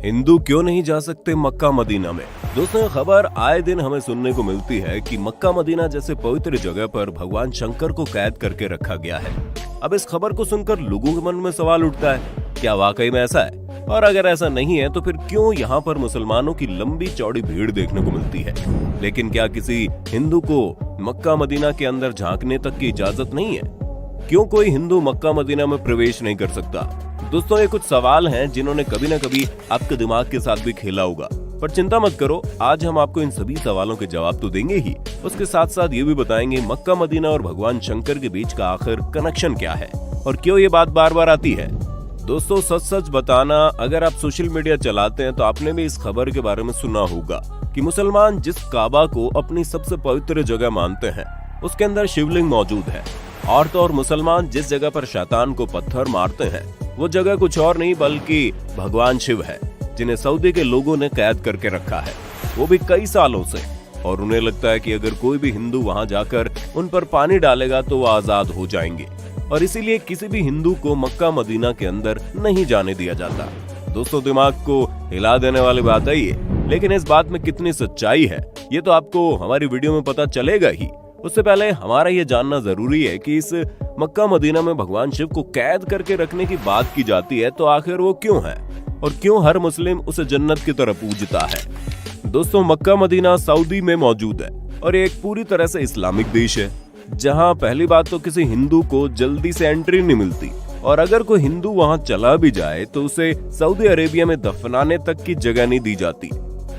हिंदू क्यों नहीं जा सकते मक्का मदीना में? दोस्तों, खबर आए दिन हमें सुनने को मिलती है कि मक्का मदीना जैसे पवित्र जगह पर भगवान शंकर को कैद करके रखा गया है। अब इस खबर को सुनकर लोगों के मन में सवाल उठता है, क्या वाकई में ऐसा है? और अगर ऐसा नहीं है तो फिर क्यों यहाँ पर मुसलमानों की लंबी चौड़ी भीड़ देखने को मिलती है? लेकिन क्या किसी हिंदू को मक्का मदीना के अंदर झांकने तक की इजाजत नहीं है? क्यों कोई हिंदू मक्का मदीना में प्रवेश नहीं कर सकता? दोस्तों, ये कुछ सवाल हैं जिन्होंने कभी न कभी आपके दिमाग के साथ भी खेला होगा, पर चिंता मत करो, आज हम आपको इन सभी सवालों के जवाब तो देंगे ही, उसके साथ साथ ये भी बताएंगे मक्का मदीना और भगवान शंकर के बीच का आखिर कनेक्शन क्या है और क्यों ये बात बार बार आती है। दोस्तों, सच सच बताना, अगर आप सोशल मीडिया चलाते हैं तो आपने भी इस खबर के बारे में सुना होगा कि मुसलमान जिस काबा को अपनी सबसे पवित्र जगह मानते हैं उसके अंदर शिवलिंग मौजूद है, और तो और मुसलमान जिस जगह पर शैतान को पत्थर मारते हैं वो जगह कुछ और नहीं बल्कि भगवान शिव है, जिन्हें सऊदी के लोगों ने कैद करके रखा है, वो भी कई सालों से। और उन्हें लगता है कि अगर कोई भी हिंदू वहां जाकर उन पर पानी डालेगा तो वो आजाद हो जाएंगे, और इसीलिए किसी भी हिंदू को मक्का मदीना के अंदर नहीं जाने दिया जाता। दोस्तों, दिमाग को हिला देने वाली बात है ये, लेकिन इस बात में कितनी सच्चाई है ये तो आपको हमारी वीडियो में पता चलेगा ही। उससे पहले हमारा ये जानना जरूरी है कि इस मक्का मदीना में भगवान शिव को कैद करके रखने की बात की जाती है तो आखिर वो क्यों है और क्यों हर मुस्लिम उसे जन्नत की तरह पूजता है। दोस्तों, मक्का मदीना सऊदी में मौजूद है और ये एक पूरी तरह से इस्लामिक देश है, जहां पहली बात तो किसी हिंदू को जल्दी से एंट्री नहीं मिलती, और अगर कोई हिंदू वहां चला भी जाए तो उसे सऊदी अरेबिया में दफनाने तक की जगह नहीं दी जाती।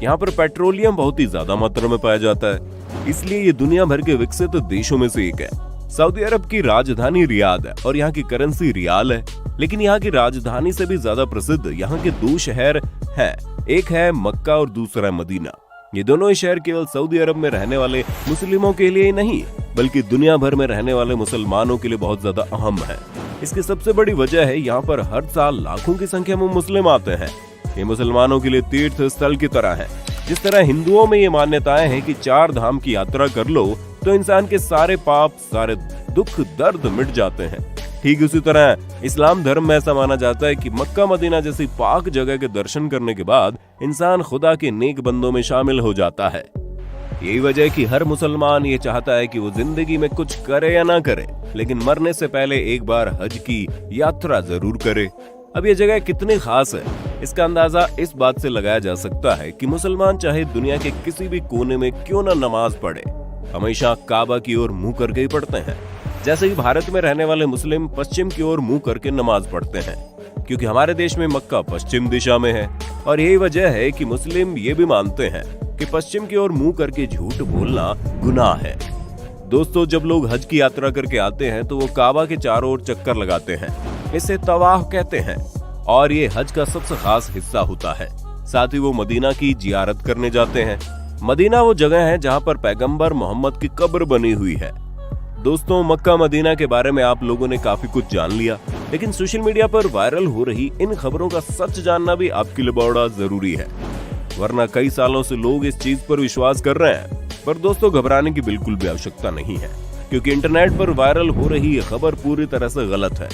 यहाँ पर पेट्रोलियम बहुत ही ज्यादा मात्रा में पाया जाता है, इसलिए ये दुनिया भर के विकसित देशों में से एक है। सऊदी अरब की राजधानी रियाद है और यहाँ की करेंसी रियाल है, लेकिन यहाँ की राजधानी से भी ज्यादा प्रसिद्ध यहाँ के दो शहर हैं, एक है मक्का और दूसरा है मदीना। ये दोनों ही शहर केवल सऊदी अरब में रहने वाले मुस्लिमों के लिए ही नहीं बल्कि दुनिया भर में रहने वाले मुसलमानों के लिए बहुत ज्यादा अहम है। इसकी सबसे बड़ी वजह है यहाँ पर हर साल लाखों की संख्या में मुस्लिम आते हैं। ये मुसलमानों के लिए तीर्थ स्थल की तरह है। जिस तरह हिंदुओं में ये मान्यताएं हैं कि 4 धाम की यात्रा कर लो तो इंसान के सारे पाप, सारे दुख दर्द मिट जाते हैं, ठीक उसी तरह इस्लाम धर्म में ऐसा माना जाता है कि मक्का मदीना जैसी पाक जगह के दर्शन करने के बाद इंसान खुदा के नेक बंदों में शामिल हो जाता है। यही वजह कि हर मुसलमान ये चाहता है कि वो जिंदगी में कुछ करे या ना करे, लेकिन मरने से पहले एक बार हज की यात्रा जरूर करे। अब ये जगह कितनी खास है इसका अंदाजा इस बात से लगाया जा सकता है कि मुसलमान चाहे दुनिया के किसी भी कोने में क्यों ना नमाज पढ़े, हमेशा काबा की ओर मुंह करके ही पढ़ते हैं। जैसे कि भारत में रहने वाले मुस्लिम पश्चिम की ओर मुंह करके नमाज पढ़ते हैं, क्योंकि हमारे देश में मक्का पश्चिम दिशा में है, और यही वजह है कि मुस्लिम ये भी मानते हैं कि पश्चिम की ओर मुंह करके झूठ बोलना गुनाह है। दोस्तों, जब लोग हज की यात्रा करके आते हैं तो वो काबा के चारों ओर चक्कर लगाते हैं, इसे तवाफ कहते हैं, और ये हज का सबसे खास हिस्सा होता है। साथ ही वो मदीना की जियारत करने जाते हैं। मदीना वो जगह है जहाँ पर पैगंबर मोहम्मद की कब्र बनी हुई है। दोस्तों, मक्का मदीना के बारे में आप लोगों ने काफी कुछ जान लिया, लेकिन सोशल मीडिया पर वायरल हो रही इन खबरों का सच जानना भी आपके लिए बड़ा जरूरी है, वरना कई सालों से लोग इस चीज पर विश्वास कर रहे हैं। पर दोस्तों, घबराने की बिल्कुल भी आवश्यकता नहीं है, क्योंकि इंटरनेट पर वायरल हो रही ये खबर पूरी तरह से गलत है।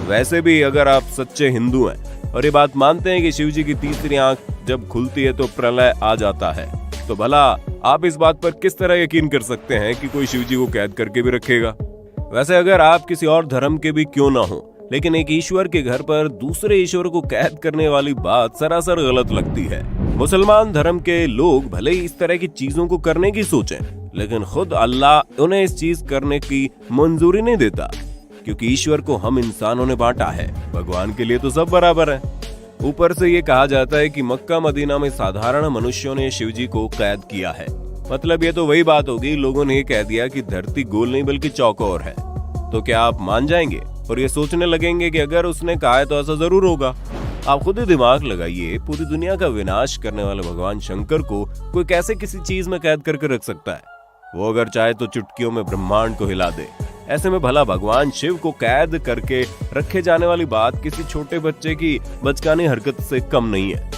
वैसे भी अगर आप सच्चे हिंदू हैं और ये बात मानते हैं कि शिव जी की तीसरी आंख जब खुलती है तो प्रलय आ जाता है, तो भला आप इस बात पर किस तरह यकीन कर सकते हैं कि कोई शिव जी को कैद करके भी रखेगा? वैसे अगर आप किसी और धर्म के भी क्यों ना हो, लेकिन एक ईश्वर के घर पर दूसरे ईश्वर को कैद करने वाली बात सरासर गलत लगती है। मुसलमान धर्म के लोग भले ही इस तरह की चीजों को करने की सोचें, लेकिन खुद अल्लाह उन्हें इस चीज करने की मंजूरी नहीं देता, क्योंकि ईश्वर को हम इंसानों ने बांटा है, भगवान के लिए तो सब बराबर है। ऊपर से ये कहा जाता है कि मक्का मदीना में साधारण मनुष्यों ने शिव जी को कैद किया है। मतलब ये तो वही बात होगी, लोगों ने ये कह दिया कि धरती गोल नहीं बल्कि चौकोर है। तो क्या आप मान जाएंगे और ये सोचने लगेंगे कि अगर उसने कहा है तो ऐसा जरूर होगा? आप खुद ही दिमाग लगाइए, पूरी दुनिया का विनाश करने वाले भगवान शंकर को कोई कैसे किसी चीज में कैद करके रख सकता है? वो अगर चाहे तो चुटकियों में ब्रह्मांड को हिला दे। ऐसे में भला भगवान शिव को कैद करके रखे जाने वाली बात किसी छोटे बच्चे की बचकानी हरकत से कम नहीं है।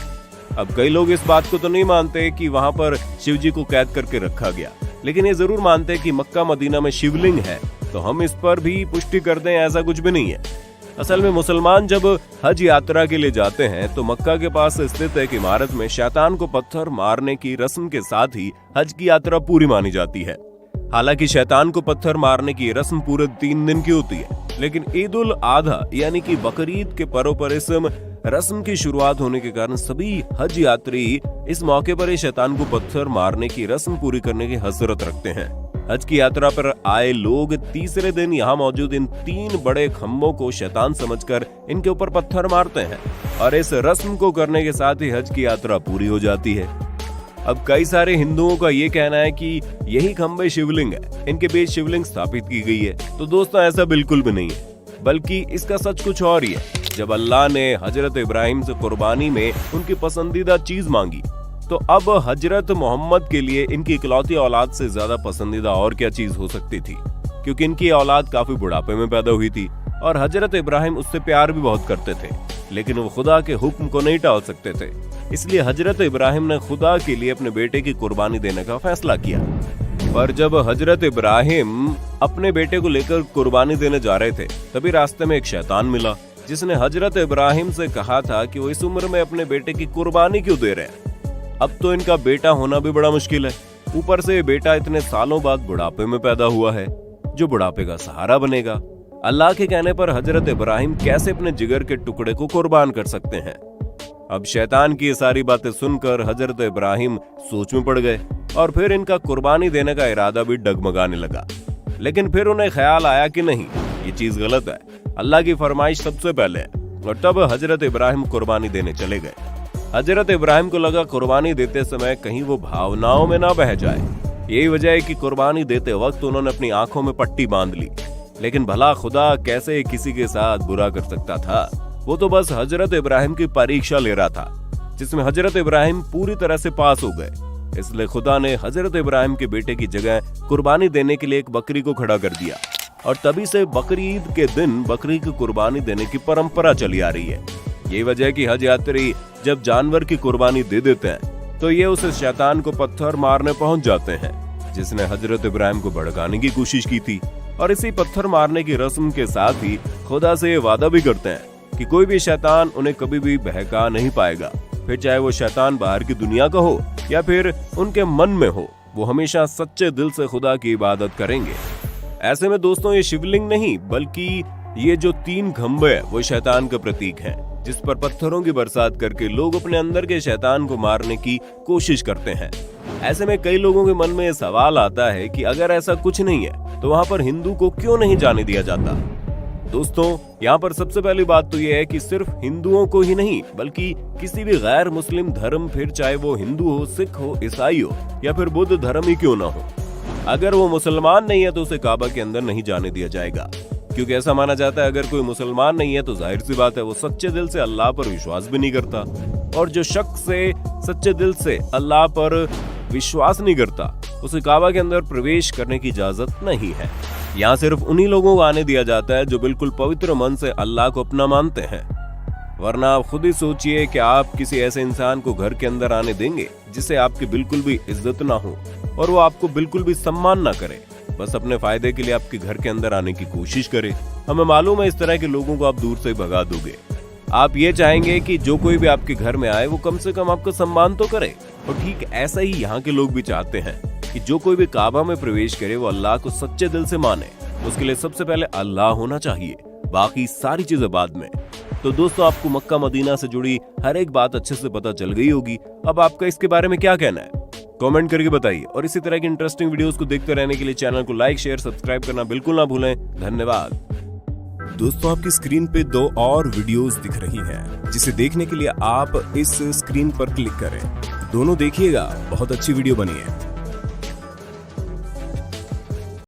अब कई लोग इस बात को तो नहीं मानते कि वहां पर शिव जी को कैद करके रखा गया, लेकिन ये जरूर मानते हैं कि मक्का मदीना में शिवलिंग है, तो हम इस पर भी पुष्टि कर दें ऐसा कुछ भी नहीं है। असल में मुसलमान जब हज यात्रा के लिए जाते हैं तो मक्का के पास स्थित एक इमारत में शैतान को पत्थर मारने की रस्म के साथ ही हज की यात्रा पूरी मानी जाती है। हालांकि शैतान को पत्थर मारने की रस्म पूरे 3 दिन की होती है, लेकिन ईद उल आधा यानी कि बकरीद के पर्व पर इस रस्म की शुरुआत होने के कारण सभी हज यात्री इस मौके पर ही शैतान को पत्थर मारने की रस्म पूरी करने की हसरत रखते हैं। हज की यात्रा पर आए लोग तीसरे दिन यहाँ मौजूद इन 3 बड़े खम्भों को शैतान समझकर इनके ऊपर पत्थर मारते हैं और इस रस्म को करने के साथ ही हज की यात्रा पूरी हो जाती है। अब कई सारे हिंदुओं का ये कहना है कि यही खंभे शिवलिंग है, इनके बीच शिवलिंग स्थापित की गई है। तो दोस्तों ऐसा बिल्कुल भी नहीं है, बल्कि इसका सच कुछ और ही है। जब अल्लाह ने हजरत इब्राहिम से कुर्बानी में उनकी पसंदीदा चीज मांगी, तो अब हजरत मोहम्मद के लिए इनकी इकलौती औलाद से ज्यादा पसंदीदा और क्या चीज हो सकती थी, क्योंकि इनकी औलाद काफी बुढ़ापे में पैदा हुई थी और हजरत इब्राहिम उससे प्यार भी बहुत करते थे, लेकिन वो खुदा के हुक्म को नहीं टाल सकते थे। इसलिए हजरत इब्राहिम ने खुदा के लिए अपने बेटे की कुर्बानी देने का फैसला किया। पर जब हजरत इब्राहिम अपने बेटे को लेकर कुर्बानी देने जा रहे थे, तभी रास्ते में एक शैतान मिला जिसने हजरत इब्राहिम से कहा था कि वो इस उम्र में अपने बेटे की कुर्बानी क्यों दे रहे हैं। अब तो इनका बेटा होना भी बड़ा मुश्किल है, ऊपर से बेटा इतने सालों बाद बुढ़ापे में पैदा हुआ है, जो बुढ़ापे का सहारा बनेगा। अल्लाह के कहने पर हजरत इब्राहिम कैसे अपने जिगर के टुकड़े को कुर्बान कर सकते हैं। अब शैतान की ये सारी बातें सुनकर हजरत इब्राहिम सोच में पड़ गए और फिर इनका कुर्बानी देने का इरादा भी डगमगाने लगा। लेकिन फिर उन्हें ख्याल आया कि नहीं, ये चीज गलत है, अल्लाह की फरमाइश सबसे पहले है, और तब हजरत इब्राहिम कुर्बानी देने चले गए। हजरत इब्राहिम को लगा कुर्बानी देते समय कहीं वो भावनाओं में ना बह जाए। यही वजह है कि कुर्बानी देते वक्त उन्होंने अपनी आंखों में पट्टी बांध ली। लेकिन भला खुदा कैसे किसी के साथ बुरा कर सकता था? वो तो बस हजरत इब्राहिम की परीक्षा ले रहा था, जिसमें हजरत इब्राहिम पूरी तरह से पास हो गए। इसलिए खुदा ने हजरत इब्राहिम के बेटे की जगह कुर्बानी देने के लिए एक बकरी को खड़ा कर दिया, और तभी से बकरीद के दिन बकरी की कुर्बानी देने की परंपरा चली आ रही है। यही वजह है कि हज यात्री जब जानवर की कुर्बानी दे देते हैं तो ये उस शैतान को पत्थर मारने पहुंच जाते हैं, जिसने हजरत इब्राहिम को भड़काने की कोशिश की थी। और इसी पत्थर मारने की रस्म के साथ ही खुदा से ये वादा भी करते हैं कि कोई भी शैतान उन्हें कभी भी बहका नहीं पाएगा, फिर चाहे वो शैतान बाहर की दुनिया का हो या फिर उनके मन में हो, वो हमेशा सच्चे दिल से खुदा की इबादत करेंगे। ऐसे में दोस्तों ये शिवलिंग नहीं, बल्कि ये जो 3 खंभे हैं वो शैतान का प्रतीक हैं, जिस पर पत्थरों की बरसात करके लोग अपने अंदर के शैतान को मारने की कोशिश करते हैं। ऐसे में कई लोगों के मन में ये सवाल आता है कि अगर ऐसा कुछ नहीं है तो वहाँ पर हिंदू को क्यों नहीं जाने दिया जाता? दोस्तों यहाँ पर सबसे पहली बात तो ये है कि सिर्फ हिंदुओं को ही नहीं, बल्कि किसी भी गैर मुस्लिम धर्म, फिर चाहे वो हिंदू हो, सिख हो, ईसाई हो या फिर बुद्ध धर्म ही क्यों ना हो, अगर वो मुसलमान नहीं है तो उसे काबा के अंदर नहीं जाने दिया जाएगा। क्योंकि ऐसा माना जाता है अगर कोई मुसलमान नहीं है तो जाहिर सी बात है वो सच्चे दिल से अल्लाह पर विश्वास भी नहीं करता, और जो शख्स से सच्चे दिल से अल्लाह पर विश्वास नहीं करता उसे काबा के अंदर प्रवेश करने की इजाजत नहीं है। यहाँ सिर्फ उन्हीं लोगों को आने दिया जाता है जो बिल्कुल पवित्र मन से अल्लाह को अपना मानते हैं। वरना आप खुद ही सोचिए कि आप किसी ऐसे इंसान को घर के अंदर आने देंगे जिसे आपकी बिल्कुल भी इज्जत ना हो और वो आपको बिल्कुल भी सम्मान ना करे, बस अपने फायदे के लिए आपके घर के अंदर आने की कोशिश करे। हमें मालूम है इस तरह के लोगों को आप दूर से भगा दोगे। आप ये चाहेंगे कि जो कोई भी आपके घर में आए वो कम से कम आपका सम्मान तो करे। और ठीक ऐसा ही यहाँ के लोग भी चाहते हैं कि जो कोई भी काबा में प्रवेश करे वो अल्लाह को सच्चे दिल से माने। उसके लिए सबसे पहले अल्लाह होना चाहिए, बाकी सारी चीजें बाद में। तो दोस्तों आपको मक्का मदीना से जुड़ी हर एक बात अच्छे से पता चल गई होगी। अब आपका इसके बारे में क्या कहना है कमेंट करके बताइए, और इसी तरह की इंटरेस्टिंग वीडियोस को देखते रहने के लिए चैनल को लाइक, शेयर, सब्सक्राइब करना बिल्कुल ना भूलें। धन्यवाद। दोस्तों आपकी स्क्रीन पे 2 और वीडियोस दिख रही हैं, जिसे देखने के लिए आप इस स्क्रीन पर क्लिक करें। दोनों देखिएगा, बहुत अच्छी वीडियो बनी है।